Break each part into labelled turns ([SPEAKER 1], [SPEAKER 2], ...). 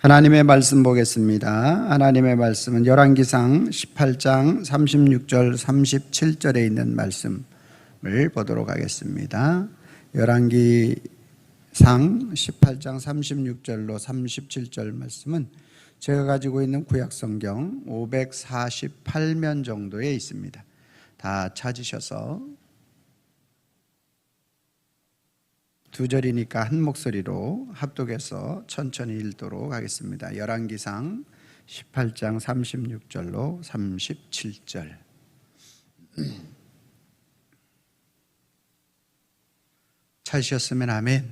[SPEAKER 1] 하나님의 말씀 보겠습니다. 하나님의 말씀은 열왕기상 18장 36절 37절에 있는 말씀을 보도록 하겠습니다. 열왕기상 18장 36절로 37절 말씀은 제가 가지고 있는 구약성경 548면 정도에 있습니다. 다 찾으셔서 두 절이니까 한 목소리로 합독해서 천천히 읽도록 하겠습니다. 열왕기상 18장 36절로 37절. 찾으셨으면 아멘.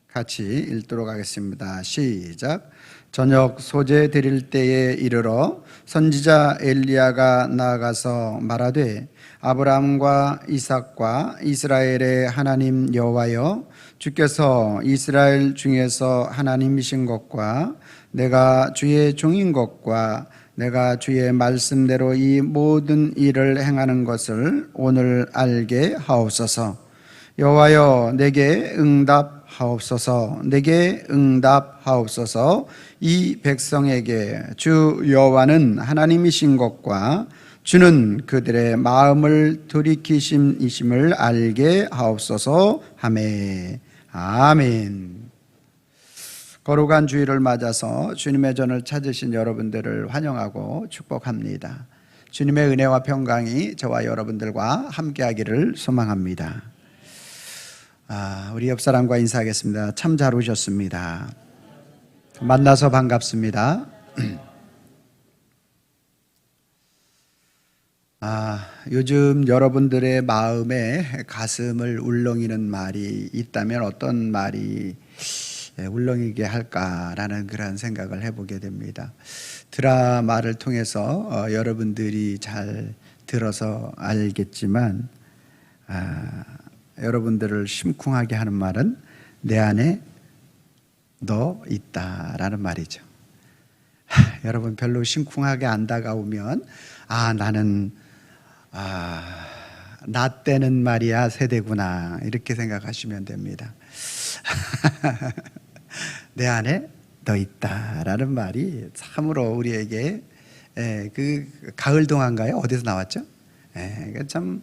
[SPEAKER 1] 같이 읽도록 하겠습니다. 시작. 저녁 소재 드릴 때에 이르러 선지자 엘리야가 나아가서 말하되 아브라함과 이삭과 이스라엘의 하나님 여호와여, 주께서 이스라엘 중에서 하나님이신 것과 내가 주의 종인 것과 내가 주의 말씀대로 이 모든 일을 행하는 것을 오늘 알게 하옵소서. 여호와여, 내게 응답하옵소서. 내게 응답하옵소서. 이 백성에게 주 여호와는 하나님이신 것과 주는 그들의 마음을 돌이키심이심을 알게 하옵소서 하매. 아멘. 거룩한 주일을 맞아서 주님의 전을 찾으신 여러분들을 환영하고 축복합니다. 주님의 은혜와 평강이 저와 여러분들과 함께하기를 소망합니다. 우리 옆 사람과 인사하겠습니다. 참 잘 오셨습니다. 만나서 반갑습니다. 요즘 여러분들의 마음에 가슴을 울렁이는 말이 있다면 어떤 말이 울렁이게 할까라는 그런 생각을 해보게 됩니다. 드라마를 통해서 여러분들이 잘 들어서 알겠지만 여러분들을 심쿵하게 하는 말은 내 안에 너 있다라는 말이죠. 여러분 별로 심쿵하게 안 다가오면 나는 나 때는 말이야 세대구나 이렇게 생각하시면 됩니다. 내 안에 너 있다라는 말이 참으로 우리에게 그 가을 동화인가요? 어디서 나왔죠? 참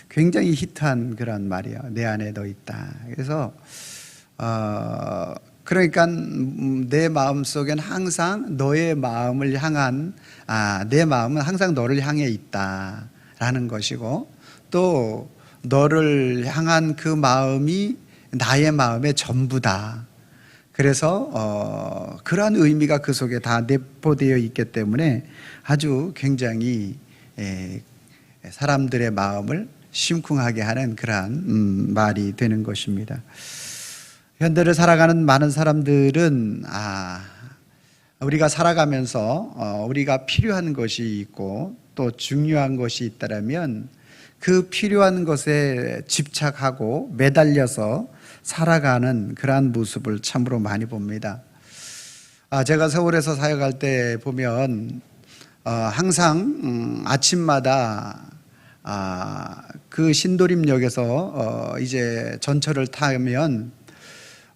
[SPEAKER 1] 굉장히 히트한 그런 말이에요. 내 안에 너 있다. 그래서 그러니까 내 마음속엔 항상 너의 마음을 향한 내 마음은 항상 너를 향해 있다라는 것이고, 또 너를 향한 그 마음이 나의 마음의 전부다. 그래서 그러한 의미가 그 속에 다 내포되어 있기 때문에 아주 굉장히 사람들의 마음을 심쿵하게 하는 그러한 말이 되는 것입니다. 현대를 살아가는 많은 사람들은 우리가 살아가면서 우리가 필요한 것이 있고 또 중요한 것이 있다면 그 필요한 것에 집착하고 매달려서 살아가는 그러한 모습을 참으로 많이 봅니다. 제가 서울에서 사역할 때 보면 항상 아침마다 그 신도림역에서 이제 전철을 타면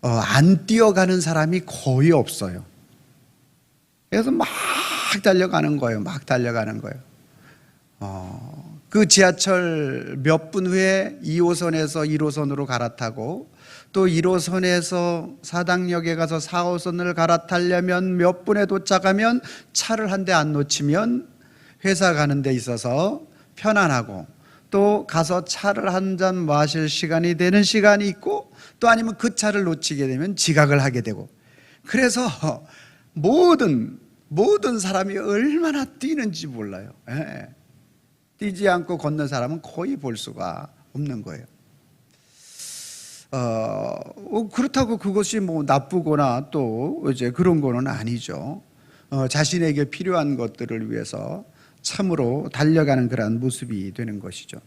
[SPEAKER 1] 안 뛰어가는 사람이 거의 없어요. 그래서 막 달려가는 거예요. 막 달려가는 거예요. 그 지하철 몇 분 후에 2호선에서 1호선으로 갈아타고 또 1호선에서 사당역에 가서 4호선을 갈아타려면 몇 분에 도착하면 차를 한 대 안 놓치면 회사 가는 데 있어서 편안하고, 또 가서 차를 한 잔 마실 시간이 되는 시간이 있고, 또 아니면 그 차를 놓치게 되면 지각을 하게 되고, 그래서 모든 사람이 얼마나 뛰는지 몰라요. 뛰지 않고 걷는 사람은 거의 볼 수가 없는 거예요. 그렇다고 그것이 뭐 나쁘거나 또 이제 그런 거는 아니죠. 자신에게 필요한 것들을 위해서 참으로 달려가는 그러한 모습이 되는 것이죠.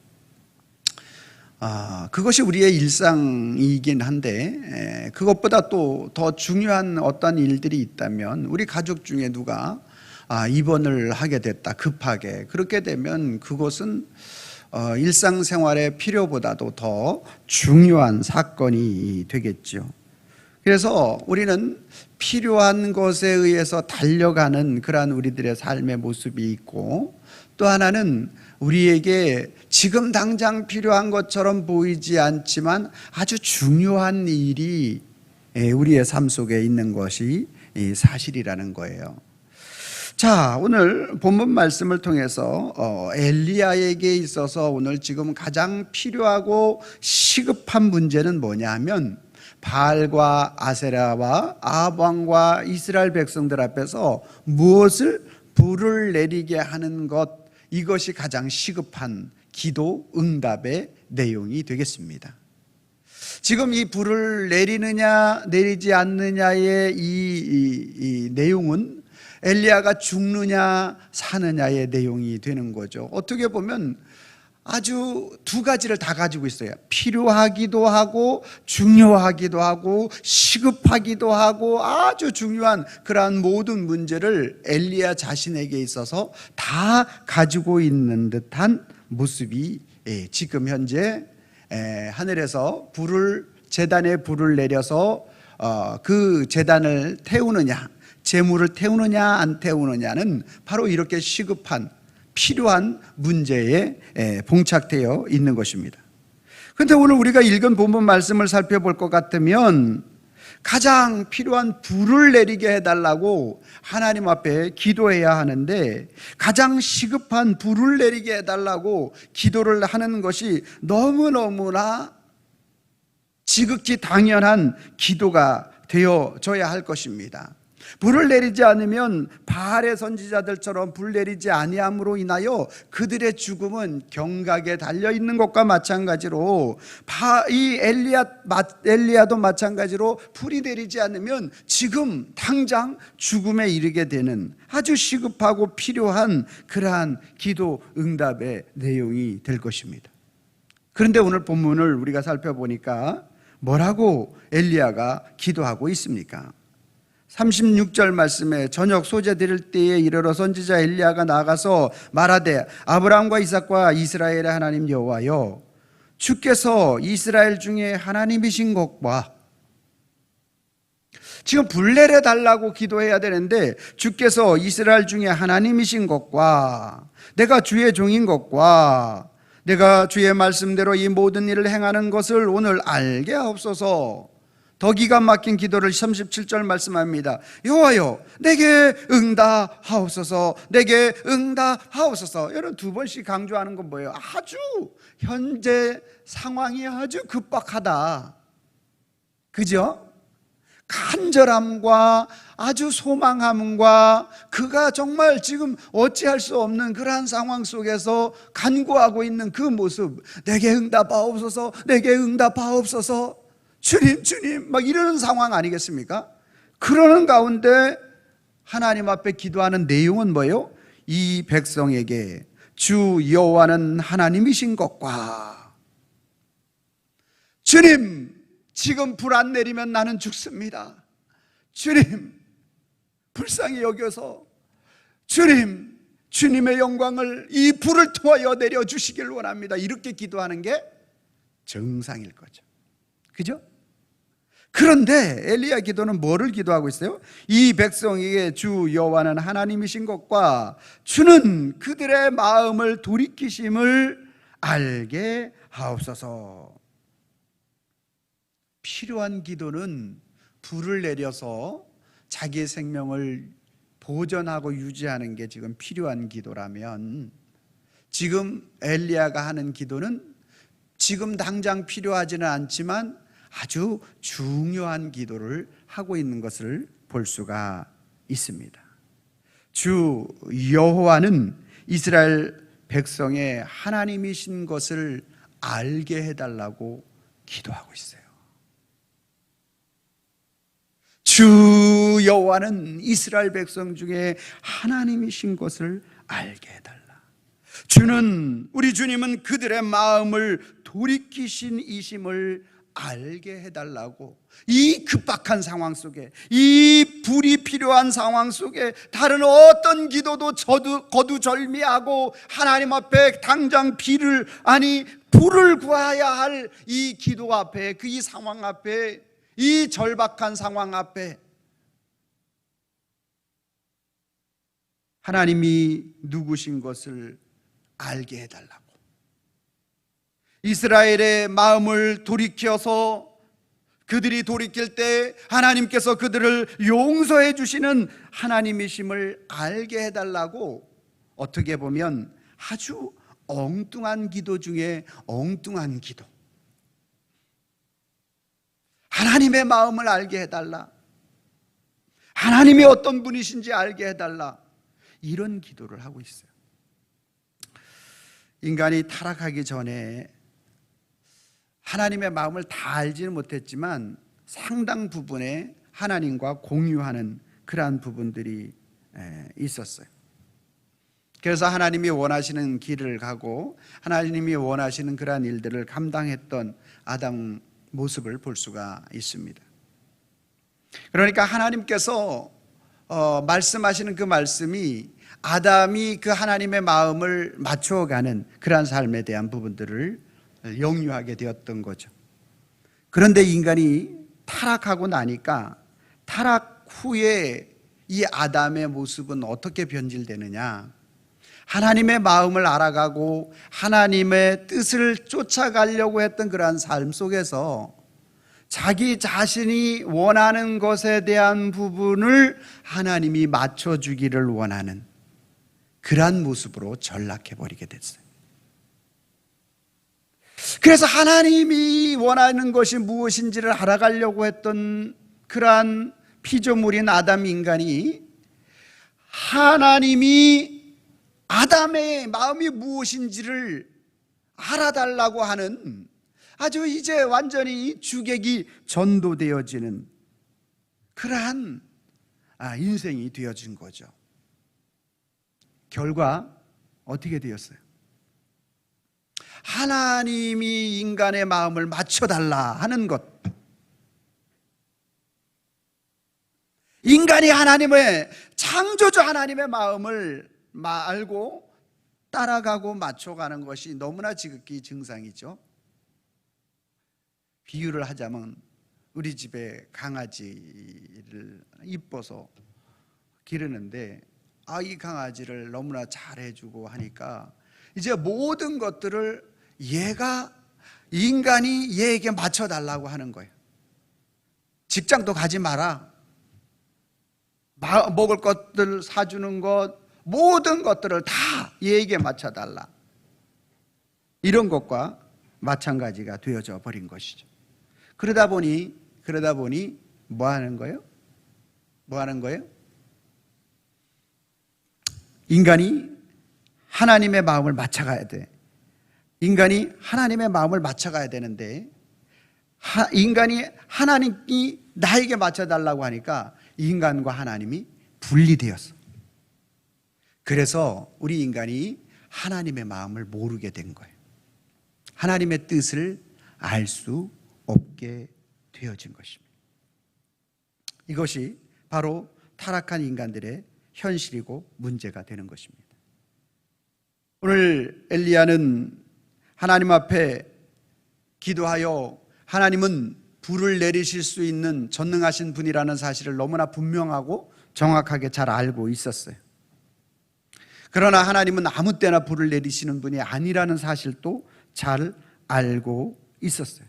[SPEAKER 1] 그것이 우리의 일상이긴 한데, 그것보다 또 더 중요한 어떤 일들이 있다면, 우리 가족 중에 누가 입원을 하게 됐다, 급하게. 그렇게 되면 그것은 일상생활의 필요보다도 더 중요한 사건이 되겠죠. 그래서 우리는 필요한 것에 의해서 달려가는 그러한 우리들의 삶의 모습이 있고, 또 하나는 우리에게 지금 당장 필요한 것처럼 보이지 않지만 아주 중요한 일이 우리의 삶 속에 있는 것이 사실이라는 거예요. 자, 오늘 본문 말씀을 통해서 엘리야에게 있어서 오늘 지금 가장 필요하고 시급한 문제는 뭐냐 하면, 바알과 아세라와 아합 왕과 이스라엘 백성들 앞에서 무엇을 불을 내리게 하는 것, 이것이 가장 시급한 기도 응답의 내용이 되겠습니다. 지금 이 불을 내리느냐 내리지 않느냐의 이 내용은 엘리야가 죽느냐 사느냐의 내용이 되는 거죠. 어떻게 보면 아주 두 가지를 다 가지고 있어요. 필요하기도 하고 중요하기도 하고 시급하기도 하고 아주 중요한 그러한 모든 문제를 엘리야 자신에게 있어서 다 가지고 있는 듯한 모습이 지금 현재 하늘에서 제단에 불을 내려서 그 제단을 태우느냐, 제물을 태우느냐 안 태우느냐는 바로 이렇게 시급한 필요한 문제에 봉착되어 있는 것입니다. 그런데 오늘 우리가 읽은 본문 말씀을 살펴볼 것 같으면 가장 필요한 불을 내리게 해달라고 하나님 앞에 기도해야 하는데, 가장 시급한 불을 내리게 해달라고 기도를 하는 것이 너무너무나 지극히 당연한 기도가 되어져야 할 것입니다. 불을 내리지 않으면 바알의 선지자들처럼 불 내리지 아니함으로 인하여 그들의 죽음은 경각에 달려있는 것과 마찬가지로 이 엘리야도 마찬가지로 불이 내리지 않으면 지금 당장 죽음에 이르게 되는 아주 시급하고 필요한 그러한 기도 응답의 내용이 될 것입니다. 그런데 오늘 본문을 우리가 살펴보니까 뭐라고 엘리야가 기도하고 있습니까? 36절 말씀에 저녁 소재 드릴 때에 이르러 선지자 엘리야가 나가서 말하되, 아브라함과 이삭과 이스라엘의 하나님 여호와여, 주께서 이스라엘 중에 하나님이신 것과, 지금 불 내려 달라고 기도해야 되는데 주께서 이스라엘 중에 하나님이신 것과 내가 주의 종인 것과 내가 주의 말씀대로 이 모든 일을 행하는 것을 오늘 알게 하옵소서. 더 기가 막힌 기도를 37절 말씀합니다. 여호와여, 내게 응답하옵소서, 내게 응답하옵소서. 여러분, 두 번씩 강조하는 건 뭐예요? 아주 현재 상황이 아주 급박하다, 그죠? 간절함과 아주 소망함과 그가 정말 지금 어찌할 수 없는 그러한 상황 속에서 간구하고 있는 그 모습, 내게 응답하옵소서, 내게 응답하옵소서, 주님 주님 막 이러는 상황 아니겠습니까? 그러는 가운데 하나님 앞에 기도하는 내용은 뭐예요? 이 백성에게 주 여호와는 하나님이신 것과, 주님 지금 불 안 내리면 나는 죽습니다. 주님 불쌍히 여겨서 주님, 주님의 영광을 이 불을 통하여 내려주시길 원합니다. 이렇게 기도하는 게 정상일 거죠, 그죠? 그런데 엘리야 기도는 뭐를 기도하고 있어요? 이 백성에게 주 여호와는 하나님이신 것과 주는 그들의 마음을 돌이키심을 알게 하옵소서. 필요한 기도는 불을 내려서 자기의 생명을 보존하고 유지하는 게 지금 필요한 기도라면, 지금 엘리야가 하는 기도는 지금 당장 필요하지는 않지만 아주 중요한 기도를 하고 있는 것을 볼 수가 있습니다. 주 여호와는 이스라엘 백성의 하나님이신 것을 알게 해달라고 기도하고 있어요. 주 여호와는 이스라엘 백성 중에 하나님이신 것을 알게 해달라. 주는, 우리 주님은 그들의 마음을 돌이키신 이심을 알게 해달라고, 이 급박한 상황 속에, 이 불이 필요한 상황 속에 다른 어떤 기도도 거두절미하고 하나님 앞에 당장 불을 구해야 할 이 기도 앞에, 그 이 상황 앞에 이 절박한 상황 앞에 하나님이 누구신 것을 알게 해달라고, 이스라엘의 마음을 돌이켜서 그들이 돌이킬 때 하나님께서 그들을 용서해 주시는 하나님이심을 알게 해달라고, 어떻게 보면 아주 엉뚱한 기도 중에 엉뚱한 기도, 하나님의 마음을 알게 해달라, 하나님이 어떤 분이신지 알게 해달라, 이런 기도를 하고 있어요. 인간이 타락하기 전에 하나님의 마음을 다 알지는 못했지만 상당 부분에 하나님과 공유하는 그러한 부분들이 있었어요. 그래서 하나님이 원하시는 길을 가고 하나님이 원하시는 그러한 일들을 감당했던 아담 모습을 볼 수가 있습니다. 그러니까 하나님께서 말씀하시는 그 말씀이 아담이 그 하나님의 마음을 맞춰가는 그러한 삶에 대한 부분들을 영유하게 되었던 거죠. 그런데 인간이 타락하고 나니까 타락 후에 이 아담의 모습은 어떻게 변질되느냐, 하나님의 마음을 알아가고 하나님의 뜻을 쫓아가려고 했던 그러한 삶 속에서 자기 자신이 원하는 것에 대한 부분을 하나님이 맞춰주기를 원하는 그러한 모습으로 전락해버리게 됐어요. 그래서 하나님이 원하는 것이 무엇인지를 알아가려고 했던 그러한 피조물인 아담 인간이 하나님이 아담의 마음이 무엇인지를 알아달라고 하는, 아주 이제 완전히 주객이 전도되어지는 그러한 인생이 되어진 거죠. 결과 어떻게 되었어요? 하나님이 인간의 마음을 맞춰달라 하는 것, 인간이 하나님의 창조주 하나님의 마음을 알고 따라가고 맞춰가는 것이 너무나 지극히 정상이죠. 비유를 하자면 우리 집에 강아지를 이뻐서 기르는데 이 강아지를 너무나 잘해주고 하니까 이제 모든 것들을 인간이 얘에게 맞춰달라고 하는 거예요. 직장도 가지 마라, 먹을 것들 사주는 것, 모든 것들을 다 얘에게 맞춰달라, 이런 것과 마찬가지가 되어져 버린 것이죠. 그러다 보니 뭐 하는 거예요? 인간이 하나님의 마음을 맞춰가야 돼. 인간이 하나님의 마음을 맞춰가야 되는데 인간이 하나님이 나에게 맞춰달라고 하니까 인간과 하나님이 분리되었어. 그래서 우리 인간이 하나님의 마음을 모르게 된 거예요. 하나님의 뜻을 알 수 없게 되어진 것입니다. 이것이 바로 타락한 인간들의 현실이고 문제가 되는 것입니다. 오늘 엘리야는 하나님 앞에 기도하여 하나님은 불을 내리실 수 있는 전능하신 분이라는 사실을 너무나 분명하고 정확하게 잘 알고 있었어요. 그러나 하나님은 아무 때나 불을 내리시는 분이 아니라는 사실도 잘 알고 있었어요.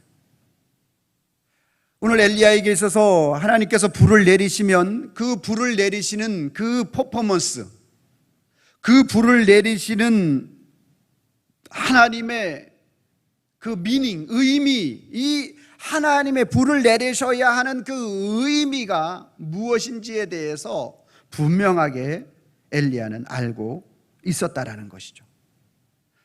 [SPEAKER 1] 오늘 엘리야에게 있어서 하나님께서 불을 내리시면 그 불을 내리시는 그 퍼포먼스, 그 불을 내리시는 하나님의 그 미닝, 의미, 이 하나님의 불을 내리셔야 하는 그 의미가 무엇인지에 대해서 분명하게 엘리야는 알고 있었다라는 것이죠.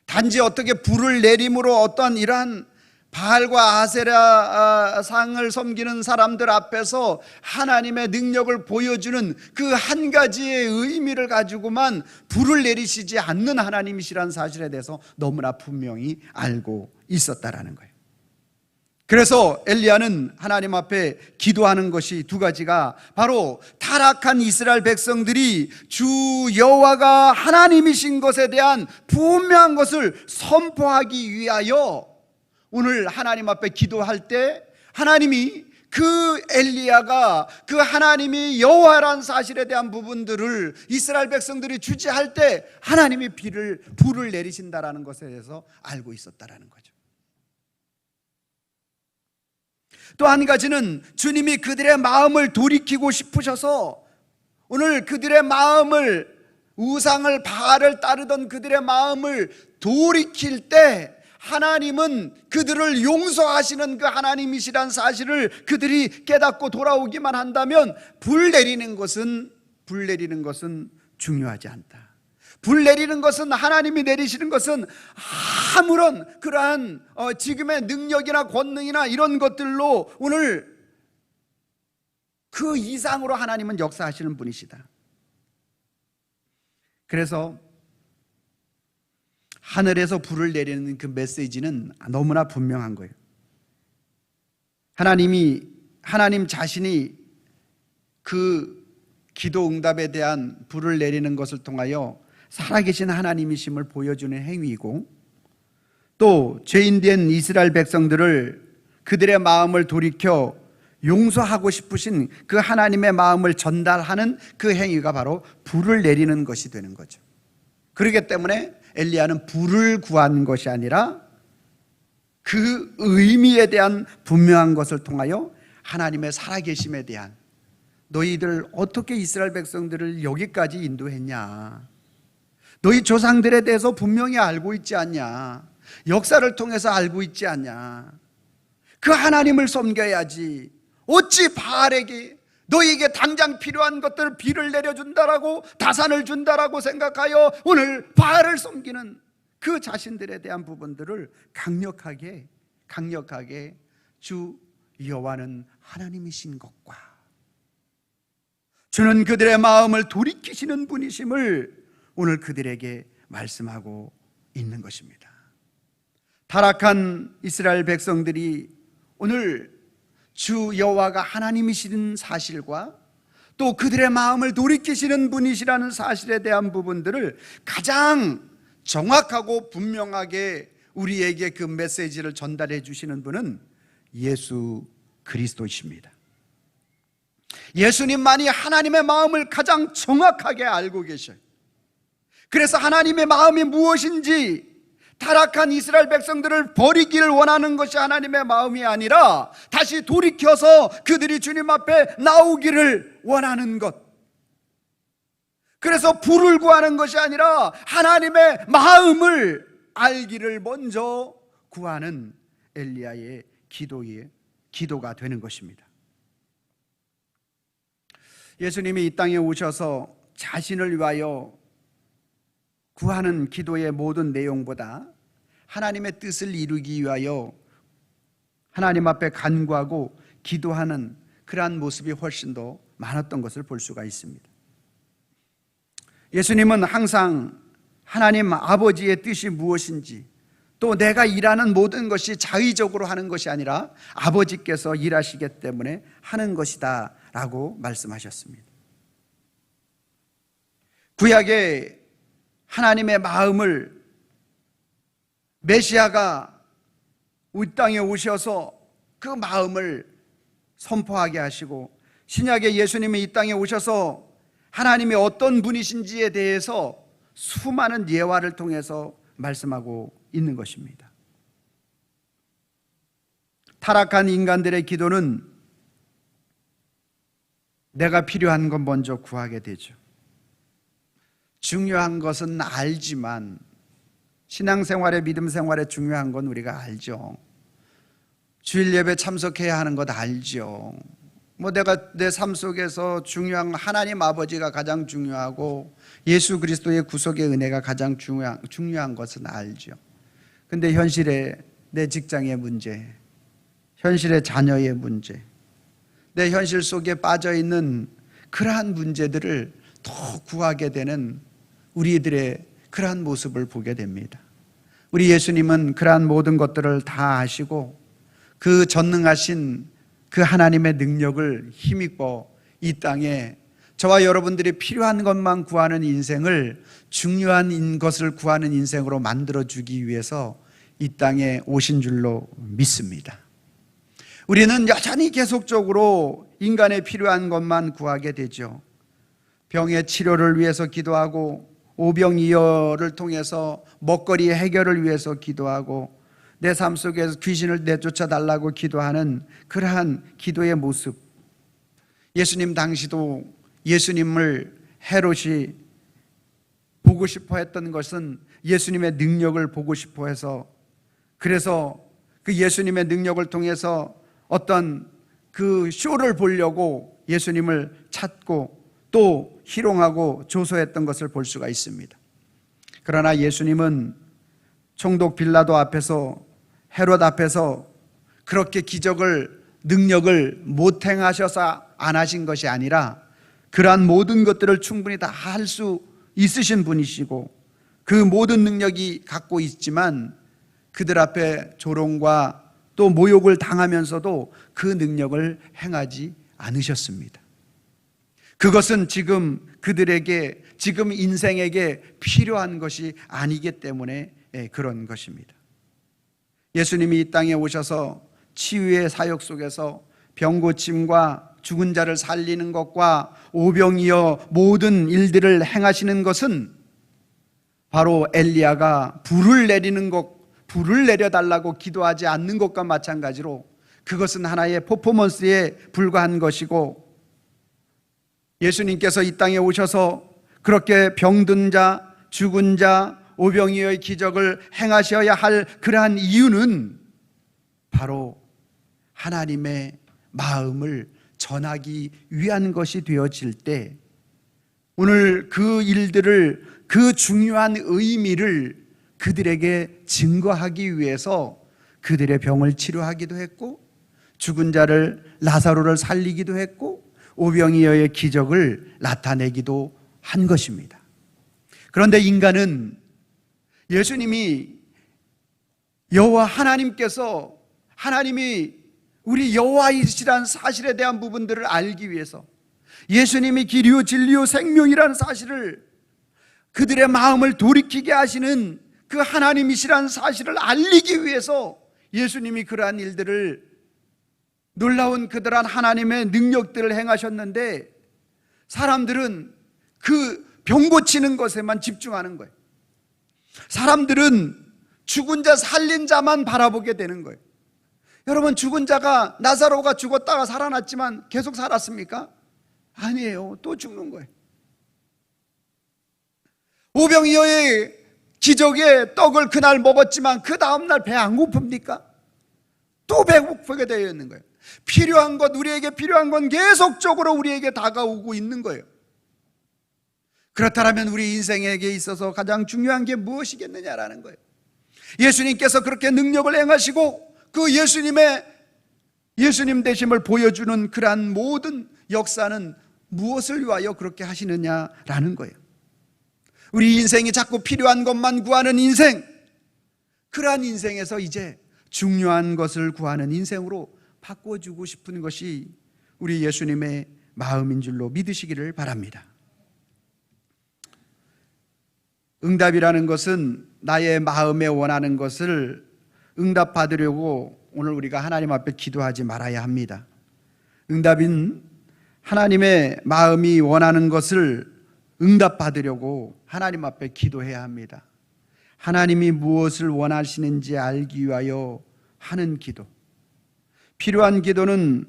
[SPEAKER 1] 단지 어떻게 불을 내림으로 어떤 이러한 바알과 아세라 상을 섬기는 사람들 앞에서 하나님의 능력을 보여주는 그 한 가지의 의미를 가지고만 불을 내리시지 않는 하나님이시라는 사실에 대해서 너무나 분명히 알고 있었다라는 거예요. 그래서 엘리야는 하나님 앞에 기도하는 것이 두 가지가 바로 타락한 이스라엘 백성들이 주 여호와가 하나님이신 것에 대한 분명한 것을 선포하기 위하여 오늘 하나님 앞에 기도할 때 하나님이 그 엘리야가 그 하나님이 여호와라는 사실에 대한 부분들을 이스라엘 백성들이 주지할 때 하나님이 불을 내리신다라는 것에 대해서 알고 있었다라는 거죠. 또 한 가지는 주님이 그들의 마음을 돌이키고 싶으셔서 오늘 그들의 마음을, 우상을, 바알을 따르던 그들의 마음을 돌이킬 때 하나님은 그들을 용서하시는 그 하나님이시란 사실을 그들이 깨닫고 돌아오기만 한다면 불 내리는 것은 중요하지 않다. 불 내리는 것은, 하나님이 내리시는 것은 아무런 그러한 지금의 능력이나 권능이나 이런 것들로 오늘 그 이상으로 하나님은 역사하시는 분이시다. 그래서 하늘에서 불을 내리는 그 메시지는 너무나 분명한 거예요. 하나님 자신이 그 기도 응답에 대한 불을 내리는 것을 통하여 살아계신 하나님이심을 보여주는 행위이고, 또 죄인된 이스라엘 백성들을, 그들의 마음을 돌이켜 용서하고 싶으신 그 하나님의 마음을 전달하는 그 행위가 바로 불을 내리는 것이 되는 거죠. 그렇기 때문에 엘리야는 불을 구한 것이 아니라 그 의미에 대한 분명한 것을 통하여 하나님의 살아계심에 대한, 너희들 어떻게 이스라엘 백성들을 여기까지 인도했냐, 너희 조상들에 대해서 분명히 알고 있지 않냐, 역사를 통해서 알고 있지 않냐, 그 하나님을 섬겨야지 어찌 바알에게 너희에게 당장 필요한 것들을 비를 내려준다라고, 다산을 준다라고 생각하여 오늘 바알을 섬기는 그 자신들에 대한 부분들을 강력하게 주 여호와는 하나님이신 것과 주는 그들의 마음을 돌이키시는 분이심을 오늘 그들에게 말씀하고 있는 것입니다. 타락한 이스라엘 백성들이 오늘 주 여호와가 하나님이시는 사실과 또 그들의 마음을 돌이키시는 분이시라는 사실에 대한 부분들을 가장 정확하고 분명하게 우리에게 그 메시지를 전달해 주시는 분은 예수 그리스도이십니다. 예수님만이 하나님의 마음을 가장 정확하게 알고 계셔요. 그래서 하나님의 마음이 무엇인지, 타락한 이스라엘 백성들을 버리기를 원하는 것이 하나님의 마음이 아니라 다시 돌이켜서 그들이 주님 앞에 나오기를 원하는 것, 그래서 불을 구하는 것이 아니라 하나님의 마음을 알기를 먼저 구하는 엘리야의 기도가 되는 것입니다. 예수님이 이 땅에 오셔서 자신을 위하여 구하는 기도의 모든 내용보다 하나님의 뜻을 이루기 위하여 하나님 앞에 간구하고 기도하는 그러한 모습이 훨씬 더 많았던 것을 볼 수가 있습니다. 예수님은 항상 하나님 아버지의 뜻이 무엇인지, 또 내가 일하는 모든 것이 자의적으로 하는 것이 아니라 아버지께서 일하시기 때문에 하는 것이다 라고 말씀하셨습니다. 구약의 하나님의 마음을 메시아가 이 땅에 오셔서 그 마음을 선포하게 하시고, 신약의 예수님이 이 땅에 오셔서 하나님이 어떤 분이신지에 대해서 수많은 예화를 통해서 말씀하고 있는 것입니다. 타락한 인간들의 기도는 내가 필요한 건 먼저 구하게 되죠. 중요한 것은 알지만, 신앙생활에, 믿음생활에 중요한 건 우리가 알죠. 주일 예배 참석해야 하는 것 알죠. 내가 내 삶 속에서 중요한 하나님 아버지가 가장 중요하고 예수 그리스도의 구속의 은혜가 가장 중요한 것은 알죠. 근데 현실에 내 직장의 문제, 현실의 자녀의 문제, 내 현실 속에 빠져 있는 그러한 문제들을 더 구하게 되는 우리들의 그러한 모습을 보게 됩니다. 우리 예수님은 그러한 모든 것들을 다 아시고 그 전능하신 그 하나님의 능력을 힘입어 이 땅에 저와 여러분들이 필요한 것만 구하는 인생을, 중요한 것을 구하는 인생으로 만들어주기 위해서 이 땅에 오신 줄로 믿습니다. 우리는 여전히 계속적으로 인간에 필요한 것만 구하게 되죠. 병의 치료를 위해서 기도하고, 오병이어를 통해서 먹거리 해결을 위해서 기도하고, 내 삶 속에서 귀신을 내쫓아 달라고 기도하는 그러한 기도의 모습. 예수님 당시도 예수님을 헤롯이 보고 싶어 했던 것은 예수님의 능력을 보고 싶어 해서, 그래서 그 예수님의 능력을 통해서 어떤 그 쇼를 보려고 예수님을 찾고 또 희롱하고 조소했던 것을 볼 수가 있습니다. 그러나 예수님은 총독 빌라도 앞에서, 헤롯 앞에서 그렇게 기적을, 능력을 못 행하셔서 안 하신 것이 아니라 그러한 모든 것들을 충분히 다 할 수 있으신 분이시고, 그 모든 능력이 갖고 있지만 그들 앞에 조롱과 또 모욕을 당하면서도 그 능력을 행하지 않으셨습니다. 그것은 지금 그들에게, 지금 인생에게 필요한 것이 아니기 때문에 그런 것입니다. 예수님이 이 땅에 오셔서 치유의 사역 속에서 병고침과 죽은 자를 살리는 것과 오병이어 모든 일들을 행하시는 것은 바로 엘리야가 불을 내리는 것, 불을 내려달라고 기도하지 않는 것과 마찬가지로 그것은 하나의 퍼포먼스에 불과한 것이고, 예수님께서 이 땅에 오셔서 그렇게 병든 자, 죽은 자, 오병이어의 기적을 행하셔야 할 그러한 이유는 바로 하나님의 마음을 전하기 위한 것이 되어질 때, 오늘 그 일들을, 그 중요한 의미를 그들에게 증거하기 위해서 그들의 병을 치료하기도 했고, 죽은 자를, 라사로를 살리기도 했고, 오병이어의 기적을 나타내기도 한 것입니다. 그런데 인간은 예수님이, 여호와 하나님께서, 하나님이 우리 여호와이시라는 사실에 대한 부분들을 알기 위해서, 예수님이 길이요 진리요 생명이라는 사실을, 그들의 마음을 돌이키게 하시는 그 하나님이시라는 사실을 알리기 위해서 예수님이 그러한 일들을, 놀라운 그들한 하나님의 능력들을 행하셨는데, 사람들은 그 병 고치는 것에만 집중하는 거예요. 사람들은 죽은 자 살린 자만 바라보게 되는 거예요. 여러분, 죽은 자가, 나사로가 죽었다가 살아났지만 계속 살았습니까? 아니에요. 또 죽는 거예요. 오병이어의 기적의 떡을 그날 먹었지만 그 다음날 배 안 고픕니까? 또 배고프게 되어 있는 거예요. 필요한 것, 우리에게 필요한 건 계속적으로 우리에게 다가오고 있는 거예요. 그렇다면 우리 인생에게 있어서 가장 중요한 게 무엇이겠느냐라는 거예요. 예수님께서 그렇게 능력을 행하시고 그 예수님 되심을 보여주는 그러한 모든 역사는 무엇을 위하여 그렇게 하시느냐라는 거예요. 우리 인생이 자꾸 필요한 것만 구하는 인생, 그러한 인생에서 이제 중요한 것을 구하는 인생으로 바꿔주고 싶은 것이 우리 예수님의 마음인 줄로 믿으시기를 바랍니다. 응답이라는 것은 나의 마음에 원하는 것을 응답받으려고 오늘 우리가 하나님 앞에 기도하지 말아야 합니다. 응답인 하나님의 마음이 원하는 것을 응답받으려고 하나님 앞에 기도해야 합니다. 하나님이 무엇을 원하시는지 알기 위하여 하는 기도. 필요한 기도는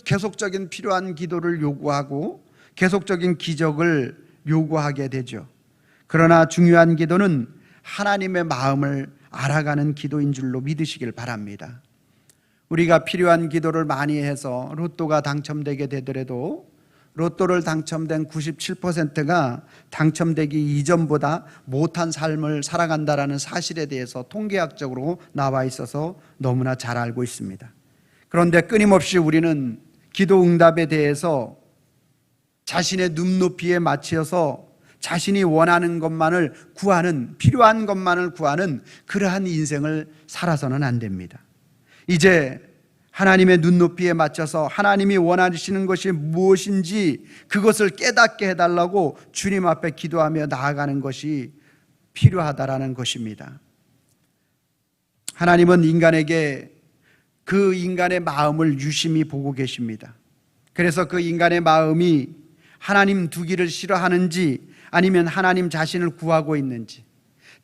[SPEAKER 1] 계속적인 필요한 기도를 요구하고 계속적인 기적을 요구하게 되죠. 그러나 중요한 기도는 하나님의 마음을 알아가는 기도인 줄로 믿으시길 바랍니다. 우리가 필요한 기도를 많이 해서 로또가 당첨되게 되더라도 로또를 당첨된 97%가 당첨되기 이전보다 못한 삶을 살아간다는 사실에 대해서 통계학적으로 나와 있어서 너무나 잘 알고 있습니다. 그런데 끊임없이 우리는 기도 응답에 대해서 자신의 눈높이에 맞춰서 자신이 원하는 것만을 구하는, 필요한 것만을 구하는 그러한 인생을 살아서는 안 됩니다. 이제 하나님의 눈높이에 맞춰서 하나님이 원하시는 것이 무엇인지 그것을 깨닫게 해달라고 주님 앞에 기도하며 나아가는 것이 필요하다라는 것입니다. 하나님은 인간에게 그 인간의 마음을 유심히 보고 계십니다. 그래서 그 인간의 마음이 하나님 두기를 싫어하는지 아니면 하나님 자신을 구하고 있는지,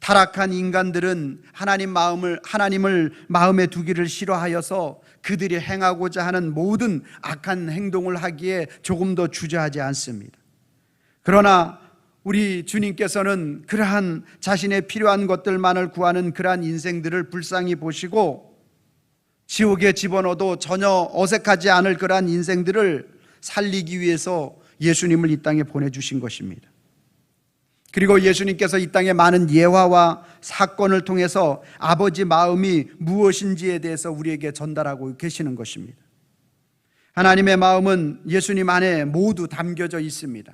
[SPEAKER 1] 타락한 인간들은 하나님을 마음에 두기를 싫어하여서 그들이 행하고자 하는 모든 악한 행동을 하기에 조금도 주저하지 않습니다. 그러나 우리 주님께서는 그러한 자신의 필요한 것들만을 구하는 그러한 인생들을 불쌍히 보시고 지옥에 집어넣어도 전혀 어색하지 않을 그러한 인생들을 살리기 위해서 예수님을 이 땅에 보내주신 것입니다. 그리고 예수님께서 이 땅에 많은 예화와 사건을 통해서 아버지 마음이 무엇인지에 대해서 우리에게 전달하고 계시는 것입니다. 하나님의 마음은 예수님 안에 모두 담겨져 있습니다.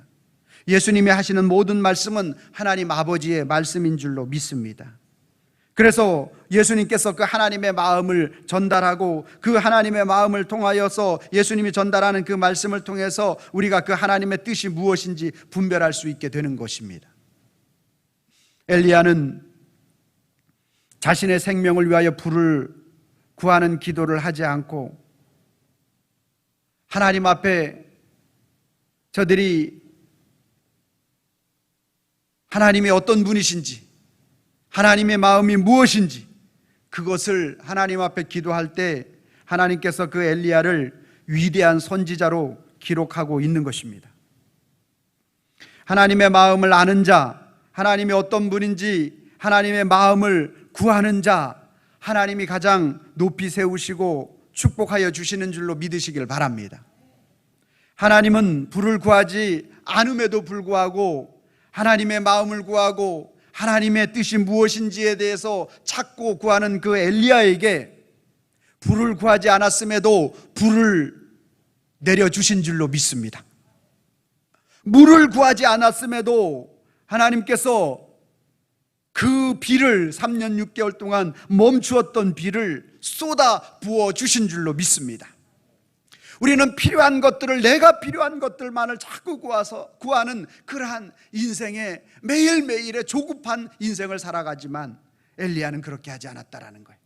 [SPEAKER 1] 예수님이 하시는 모든 말씀은 하나님 아버지의 말씀인 줄로 믿습니다. 그래서 예수님께서 그 하나님의 마음을 전달하고 그 하나님의 마음을 통하여서 예수님이 전달하는 그 말씀을 통해서 우리가 그 하나님의 뜻이 무엇인지 분별할 수 있게 되는 것입니다. 엘리야는 자신의 생명을 위하여 불을 구하는 기도를 하지 않고 하나님 앞에 저들이 하나님이 어떤 분이신지, 하나님의 마음이 무엇인지 그것을 하나님 앞에 기도할 때 하나님께서 그 엘리야를 위대한 선지자로 기록하고 있는 것입니다. 하나님의 마음을 아는 자, 하나님이 어떤 분인지 하나님의 마음을 구하는 자, 하나님이 가장 높이 세우시고 축복하여 주시는 줄로 믿으시길 바랍니다. 하나님은 불을 구하지 않음에도 불구하고 하나님의 마음을 구하고 하나님의 뜻이 무엇인지에 대해서 찾고 구하는 그 엘리야에게 불을 구하지 않았음에도 불을 내려주신 줄로 믿습니다. 물을 구하지 않았음에도 하나님께서 그 비를 3년 6개월 동안 멈추었던 비를 쏟아 부어 주신 줄로 믿습니다. 우리는 필요한 것들을, 내가 필요한 것들만을 자꾸 구하는 그러한 인생에 매일매일의 조급한 인생을 살아가지만 엘리야는 그렇게 하지 않았다라는 거예요.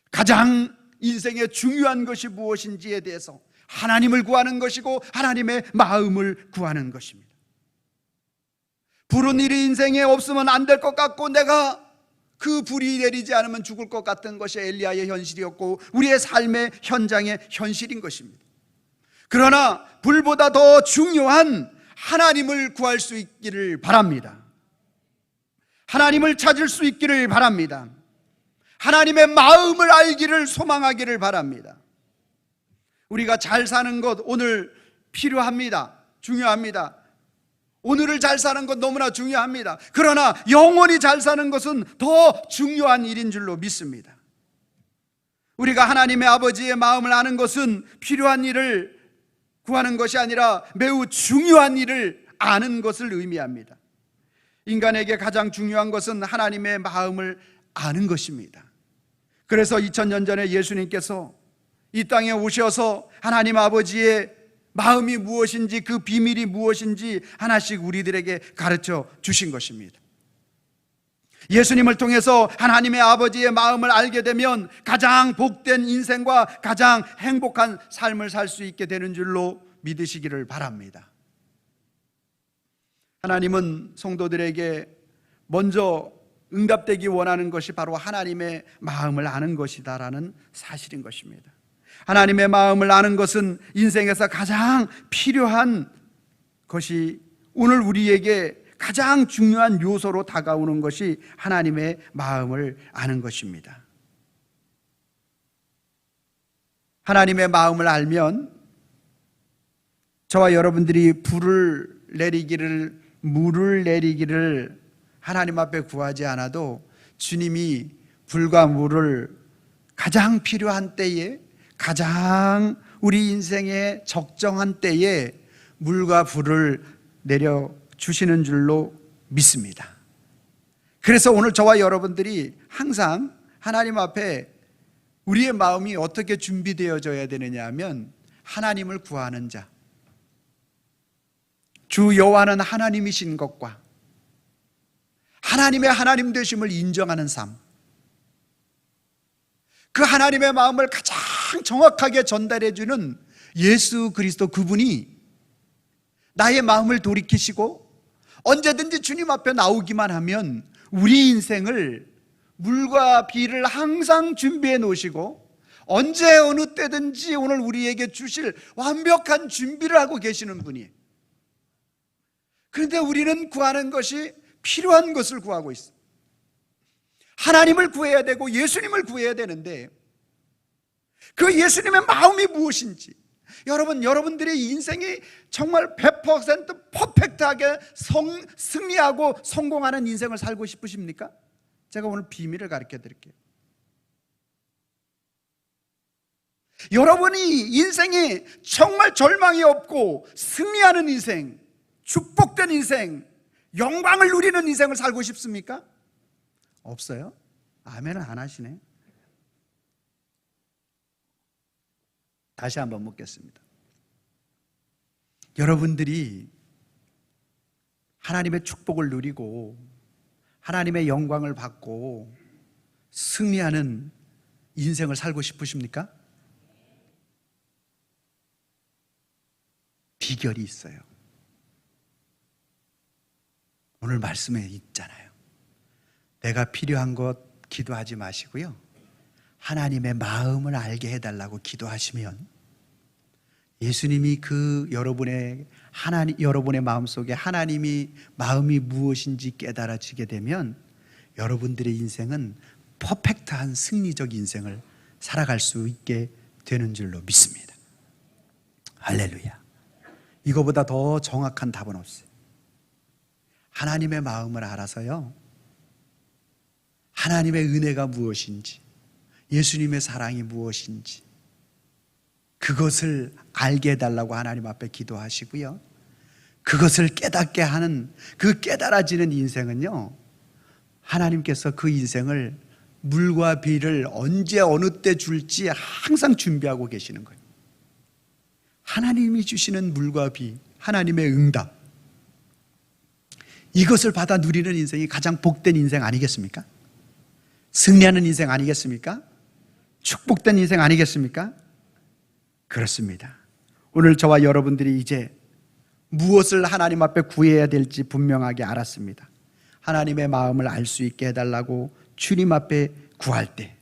[SPEAKER 1] 가장 인생에 중요한 것이 무엇인지에 대해서 하나님을 구하는 것이고 하나님의 마음을 구하는 것입니다. 불은 일이 인생에 없으면 안 될 것 같고 내가 그 불이 내리지 않으면 죽을 것 같은 것이 엘리야의 현실이었고 우리의 삶의 현장의 현실인 것입니다. 그러나 불보다 더 중요한 하나님을 구할 수 있기를 바랍니다. 하나님을 찾을 수 있기를 바랍니다. 하나님의 마음을 알기를 소망하기를 바랍니다. 우리가 잘 사는 것 오늘 필요합니다. 중요합니다. 오늘을 잘 사는 것 너무나 중요합니다. 그러나 영원히 잘 사는 것은 더 중요한 일인 줄로 믿습니다. 우리가 하나님의 아버지의 마음을 아는 것은 필요한 일을 구하는 것이 아니라 매우 중요한 일을 아는 것을 의미합니다. 인간에게 가장 중요한 것은 하나님의 마음을 아는 것입니다. 그래서 2000년 전에 예수님께서 이 땅에 오셔서 하나님 아버지의 마음이 무엇인지, 그 비밀이 무엇인지 하나씩 우리들에게 가르쳐 주신 것입니다. 예수님을 통해서 하나님의 아버지의 마음을 알게 되면 가장 복된 인생과 가장 행복한 삶을 살 수 있게 되는 줄로 믿으시기를 바랍니다. 하나님은 성도들에게 먼저 응답되기 원하는 것이 바로 하나님의 마음을 아는 것이다라는 사실인 것입니다. 하나님의 마음을 아는 것은 인생에서 가장 필요한 것이, 오늘 우리에게 가장 중요한 요소로 다가오는 것이 하나님의 마음을 아는 것입니다. 하나님의 마음을 알면 저와 여러분들이 불을 내리기를, 물을 내리기를 하나님 앞에 구하지 않아도 주님이 불과 물을 가장 필요한 때에, 가장 우리 인생의 적정한 때에 물과 불을 내려주시는 줄로 믿습니다. 그래서 오늘 저와 여러분들이 항상 하나님 앞에 우리의 마음이 어떻게 준비되어져야 되느냐 하면 하나님을 구하는 자, 주 여호와는 하나님이신 것과 하나님의 하나님 되심을 인정하는 삶, 그 하나님의 마음을 가장 정확하게 전달해주는 예수 그리스도, 그분이 나의 마음을 돌이키시고 언제든지 주님 앞에 나오기만 하면 우리 인생을 물과 비를 항상 준비해 놓으시고 언제 어느 때든지 오늘 우리에게 주실 완벽한 준비를 하고 계시는 분이에요. 그런데 우리는 구하는 것이 필요한 것을 구하고 있어요. 하나님을 구해야 되고 예수님을 구해야 되는데 그 예수님의 마음이 무엇인지, 여러분들의 인생이 정말 100% 퍼펙트하게 승리하고 성공하는 인생을 살고 싶으십니까? 제가 오늘 비밀을 가르쳐 드릴게요. 여러분이 인생이 정말 절망이 없고 승리하는 인생, 축복된 인생, 영광을 누리는 인생을 살고 싶습니까? 없어요? 아멘은 안 하시네. 다시 한번 묻겠습니다. 여러분들이 하나님의 축복을 누리고 하나님의 영광을 받고 승리하는 인생을 살고 싶으십니까? 비결이 있어요. 오늘 말씀에 있잖아요. 내가 필요한 것 기도하지 마시고요, 하나님의 마음을 알게 해달라고 기도하시면 예수님이 그 여러분의 마음속에 하나님이 마음이 무엇인지 깨달아지게 되면 여러분들의 인생은 퍼펙트한 승리적 인생을 살아갈 수 있게 되는 줄로 믿습니다. 할렐루야. 이거보다 더 정확한 답은 없어요. 하나님의 마음을 알아서요, 하나님의 은혜가 무엇인지, 예수님의 사랑이 무엇인지 그것을 알게 해달라고 하나님 앞에 기도하시고요, 그것을 깨닫게 하는 그 깨달아지는 인생은요, 하나님께서 그 인생을 물과 비를 언제 어느 때 줄지 항상 준비하고 계시는 거예요. 하나님이 주시는 물과 비, 하나님의 응답, 이것을 받아 누리는 인생이 가장 복된 인생 아니겠습니까? 승리하는 인생 아니겠습니까? 축복된 인생 아니겠습니까? 그렇습니다. 오늘 저와 여러분들이 이제 무엇을 하나님 앞에 구해야 될지 분명하게 알았습니다. 하나님의 마음을 알 수 있게 해달라고 주님 앞에 구할 때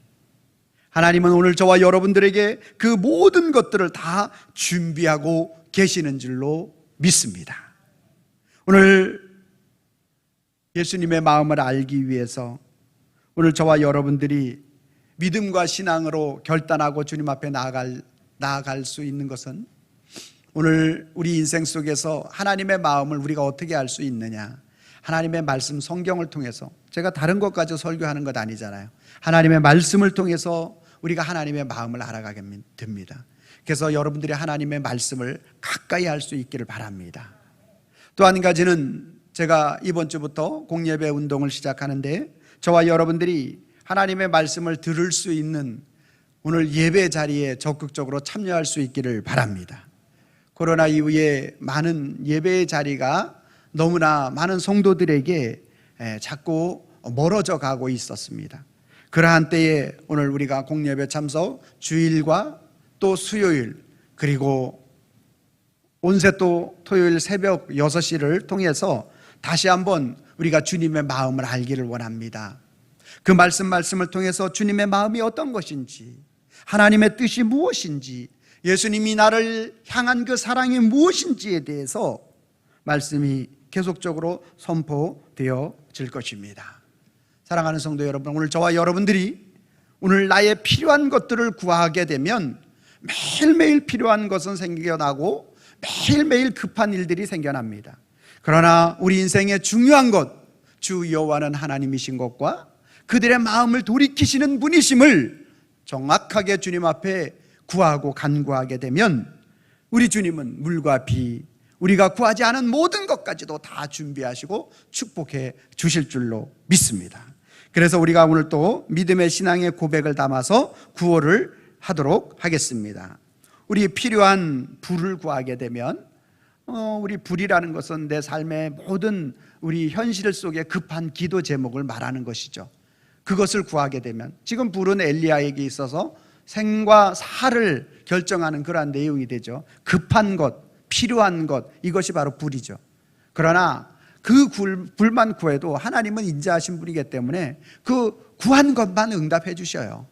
[SPEAKER 1] 하나님은 오늘 저와 여러분들에게 그 모든 것들을 다 준비하고 계시는 줄로 믿습니다. 오늘 예수님의 마음을 알기 위해서 오늘 저와 여러분들이 믿음과 신앙으로 결단하고 주님 앞에 나아갈 수 있는 것은, 오늘 우리 인생 속에서 하나님의 마음을 우리가 어떻게 알 수 있느냐, 하나님의 말씀 성경을 통해서, 제가 다른 것 가지고 설교하는 것 아니잖아요. 하나님의 말씀을 통해서 우리가 하나님의 마음을 알아가게 됩니다. 그래서 여러분들이 하나님의 말씀을 가까이 할 수 있기를 바랍니다. 또 한 가지는, 제가 이번 주부터 공예배 운동을 시작하는데 저와 여러분들이 하나님의 말씀을 들을 수 있는 오늘 예배 자리에 적극적으로 참여할 수 있기를 바랍니다. 코로나 이후에 많은 예배의 자리가 너무나 많은 성도들에게 자꾸 멀어져 가고 있었습니다. 그러한 때에 오늘 우리가 공예배 참석, 주일과 또 수요일, 그리고 온세 또 토요일 새벽 6시를 통해서 다시 한번 우리가 주님의 마음을 알기를 원합니다. 그 말씀을 통해서 주님의 마음이 어떤 것인지, 하나님의 뜻이 무엇인지, 예수님이 나를 향한 그 사랑이 무엇인지에 대해서 말씀이 계속적으로 선포되어질 것입니다. 사랑하는 성도 여러분, 오늘 저와 여러분들이 오늘 나의 필요한 것들을 구하게 되면 매일매일 필요한 것은 생겨나고 매일매일 급한 일들이 생겨납니다. 그러나 우리 인생의 중요한 것, 주 여호와는 하나님이신 것과 그들의 마음을 돌이키시는 분이심을 정확하게 주님 앞에 구하고 간구하게 되면 우리 주님은 물과 비, 우리가 구하지 않은 모든 것까지도 다 준비하시고 축복해 주실 줄로 믿습니다. 그래서 우리가 오늘 또 믿음의 신앙의 고백을 담아서 구호를 하도록 하겠습니다. 우리 필요한 불을 구하게 되면 우리 불이라는 것은 내 삶의 모든 우리 현실 속에 급한 기도 제목을 말하는 것이죠. 그것을 구하게 되면, 지금 불은 엘리야에게 있어서 생과 사를 결정하는 그러한 내용이 되죠. 급한 것, 필요한 것, 이것이 바로 불이죠. 그러나 그 불만 구해도 하나님은 인자하신 분이기 때문에 그 구한 것만 응답해 주셔요.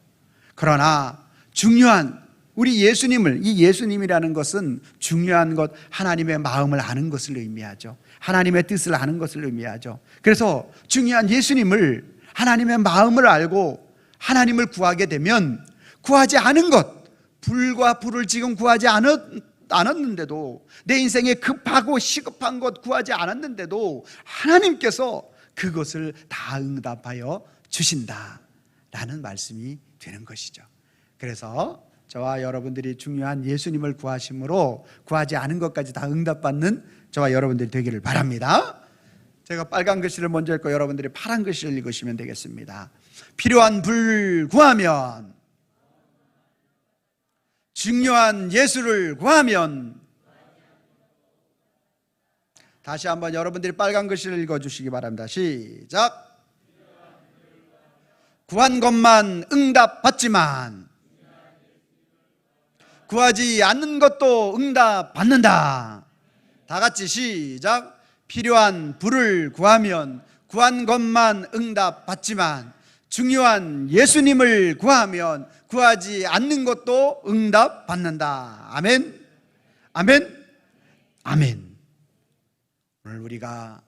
[SPEAKER 1] 그러나 중요한 우리 예수님을, 이 예수님이라는 것은 중요한 것, 하나님의 마음을 아는 것을 의미하죠. 하나님의 뜻을 아는 것을 의미하죠. 그래서 중요한 예수님을, 하나님의 마음을 알고 하나님을 구하게 되면 구하지 않은 것, 불과 불을 지금 구하지 않았는데도, 내 인생에 급하고 시급한 것 구하지 않았는데도 하나님께서 그것을 다 응답하여 주신다라는 말씀이 되는 것이죠. 그래서 저와 여러분들이 중요한 예수님을 구하심으로 구하지 않은 것까지 다 응답받는 저와 여러분들이 되기를 바랍니다. 제가 빨간 글씨를 먼저 읽고 여러분들이 파란 글씨를 읽으시면 되겠습니다. 필요한 불 구하면, 중요한 예수를 구하면. 다시 한번 여러분들이 빨간 글씨를 읽어주시기 바랍니다. 시작. 구한 것만 응답받지만 구하지 않는 것도 응답받는다. 다 같이 시작. 필요한 불을 구하면 구한 것만 응답받지만 중요한 예수님을 구하면 구하지 않는 것도 응답받는다. 아멘, 아멘, 아멘. 오늘 우리가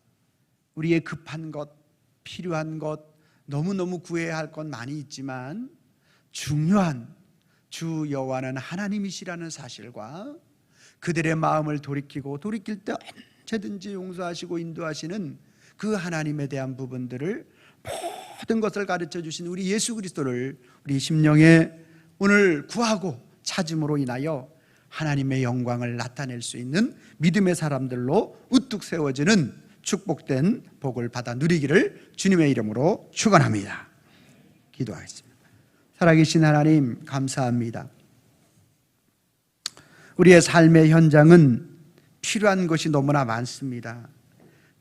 [SPEAKER 1] 우리의 급한 것, 필요한 것, 너무너무 구해야 할 것 많이 있지만 중요한 주 여호와는 하나님이시라는 사실과 그들의 마음을 돌이킬 때 언제든지 용서하시고 인도하시는 그 하나님에 대한 부분들을, 모든 것을 가르쳐 주신 우리 예수 그리스도를 우리 심령에 오늘 구하고 찾음으로 인하여 하나님의 영광을 나타낼 수 있는 믿음의 사람들로 우뚝 세워지는 축복된 복을 받아 누리기를 주님의 이름으로 축원합니다. 기도하겠습니다. 살아계신 하나님, 감사합니다. 우리의 삶의 현장은 필요한 것이 너무나 많습니다.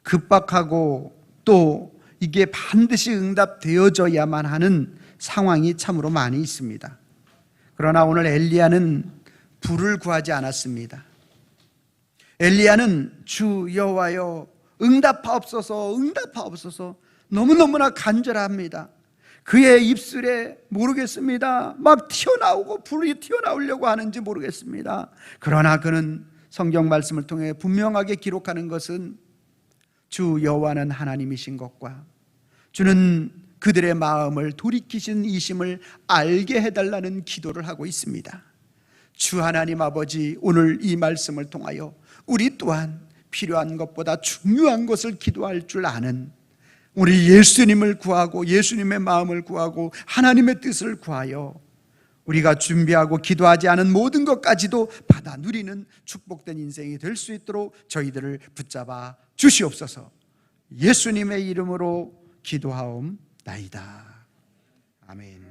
[SPEAKER 1] 급박하고 또 이게 반드시 응답되어져야만 하는 상황이 참으로 많이 있습니다. 그러나 오늘 엘리야는 불을 구하지 않았습니다. 엘리야는 주 여호와여 응답하옵소서, 응답하옵소서 너무너무나 간절합니다. 그의 입술에 모르겠습니다, 막 튀어나오고 불이 튀어나오려고 하는지 모르겠습니다. 그러나 그는 성경 말씀을 통해 분명하게 기록하는 것은 주 여호와는 하나님이신 것과 주는 그들의 마음을 돌이키신 이심을 알게 해달라는 기도를 하고 있습니다. 주 하나님 아버지, 오늘 이 말씀을 통하여 우리 또한 필요한 것보다 중요한 것을 기도할 줄 아는 우리 예수님을 구하고 예수님의 마음을 구하고 하나님의 뜻을 구하여 우리가 준비하고 기도하지 않은 모든 것까지도 받아 누리는 축복된 인생이 될 수 있도록 저희들을 붙잡아 주시옵소서. 예수님의 이름으로 기도하옵나이다. 아멘.